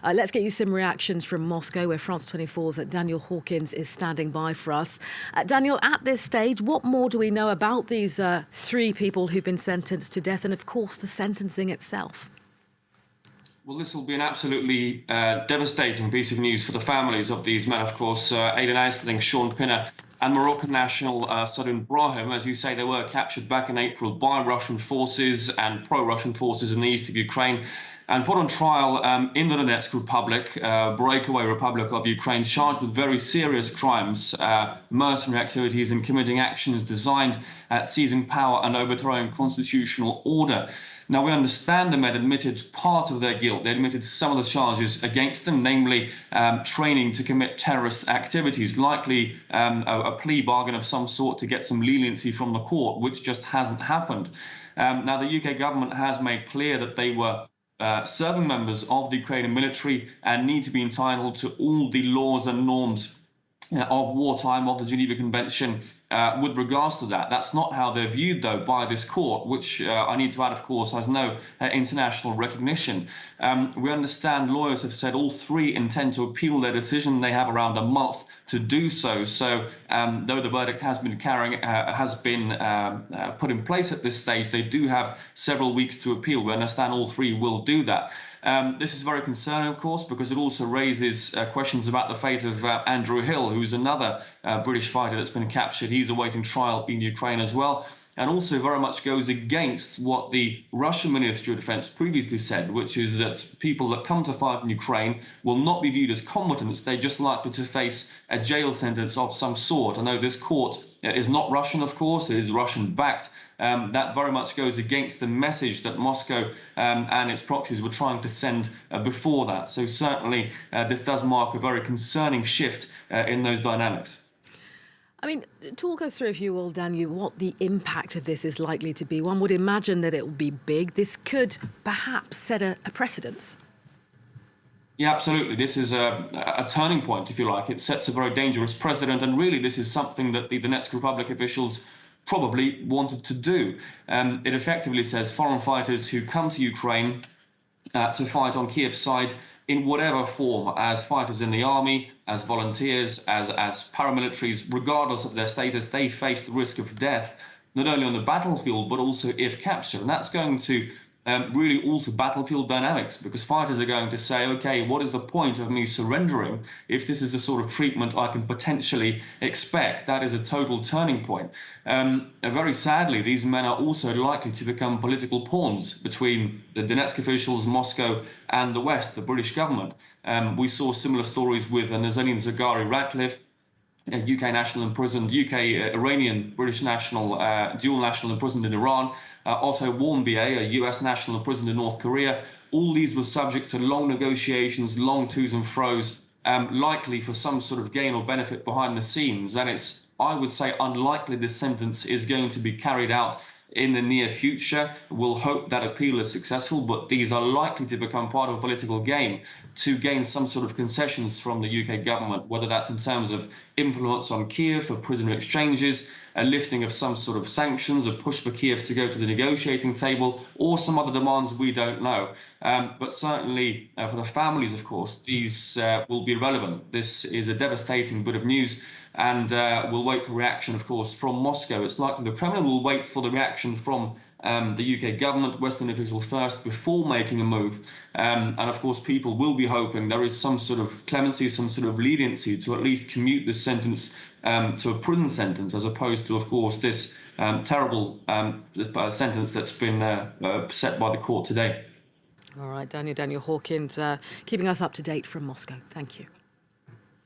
Let's get you some reactions from Moscow, where France 24's Daniel Hawkins is standing by for us. Daniel, at this stage, what more do we know about these three people who've been sentenced to death and, of course, the sentencing itself? Well, this will be an absolutely devastating piece of news for the families of these men, of course, Aidan Aisling, Sean Pinner, and Moroccan national Sadun Brahim. As you say, they were captured back in April by Russian forces and pro-Russian forces in the east of Ukraine and put on trial in the Donetsk Republic, breakaway republic of Ukraine, charged with very serious crimes, mercenary activities and committing actions designed at seizing power and overthrowing constitutional order. Now, we understand the men admitted part of their guilt. They admitted some of the charges against them, namely training to commit terrorist activities, likely a plea bargain of some sort to get some leniency from the court, which just hasn't happened. Now, the UK government has made clear that they were serving members of the Ukrainian military and need to be entitled to all the laws and norms of wartime, of the Geneva Convention with regards to that. That's not how they're viewed, though, by this court, which I need to add, of course, has no international recognition. We understand lawyers have said all three intend to appeal their decision. They have around a month to do so. So though the verdict has been put in place at this stage, they do have several weeks to appeal. We understand all three will do that. This is very concerning, of course, because it also raises questions about the fate of Andrew Hill, who's another British fighter that's been captured. He's awaiting trial in Ukraine as well, and also very much goes against what the Russian Ministry of Defense previously said, which is that people that come to fight in Ukraine will not be viewed as combatants. They're just likely to face a jail sentence of some sort. I know this court is not Russian, of course, it is Russian-backed. That very much goes against the message that Moscow and its proxies were trying to send before that. So certainly this does mark a very concerning shift in those dynamics. I mean, talk us through, if you will, Daniel, what the impact of this is likely to be. One would imagine that it will be big. This could perhaps set a precedent. Yeah, absolutely. This is a turning point, if you like. It sets a very dangerous precedent, and really this is something that the Donetsk Republic officials probably wanted to do. It effectively says foreign fighters who come to Ukraine to fight on Kiev's side in whatever form, as fighters in the army, as volunteers, as paramilitaries, regardless of their status, they face the risk of death, not only on the battlefield, but also if captured. And that's going to really alter battlefield dynamics, because fighters are going to say, okay, what is the point of me surrendering if this is the sort of treatment I can potentially expect? That is a total turning point. Very sadly, these men are also likely to become political pawns between the Donetsk officials, Moscow, and the West, the British government. We saw similar stories with Nazanin Zaghari-Ratcliffe, a UK national imprisoned, UK Iranian British national, dual national imprisoned in Iran, Otto Warmbier, a US national imprisoned in North Korea. All these were subject to long negotiations, long to's and fro's, likely for some sort of gain or benefit behind the scenes. And it's, I would say, unlikely this sentence is going to be carried out in the near future. We'll hope that appeal is successful, but these are likely to become part of a political game to gain some sort of concessions from the UK government, whether that's in terms of influence on Kiev for prisoner exchanges, a lifting of some sort of sanctions, a push for Kiev to go to the negotiating table, or some other demands we don't know. But certainly for the families, of course, these will be relevant. This is a devastating bit of news, and we'll wait for reaction, of course, from Moscow. It's likely the Kremlin will wait for the reaction from the UK government, Western officials first, before making a move. And of course, people will be hoping there is some sort of clemency, some sort of leniency to at least commute this sentence to a prison sentence, as opposed to, of course, this terrible sentence that's been set by the court today. All right, Daniel Hawkins, keeping us up to date from Moscow. Thank you.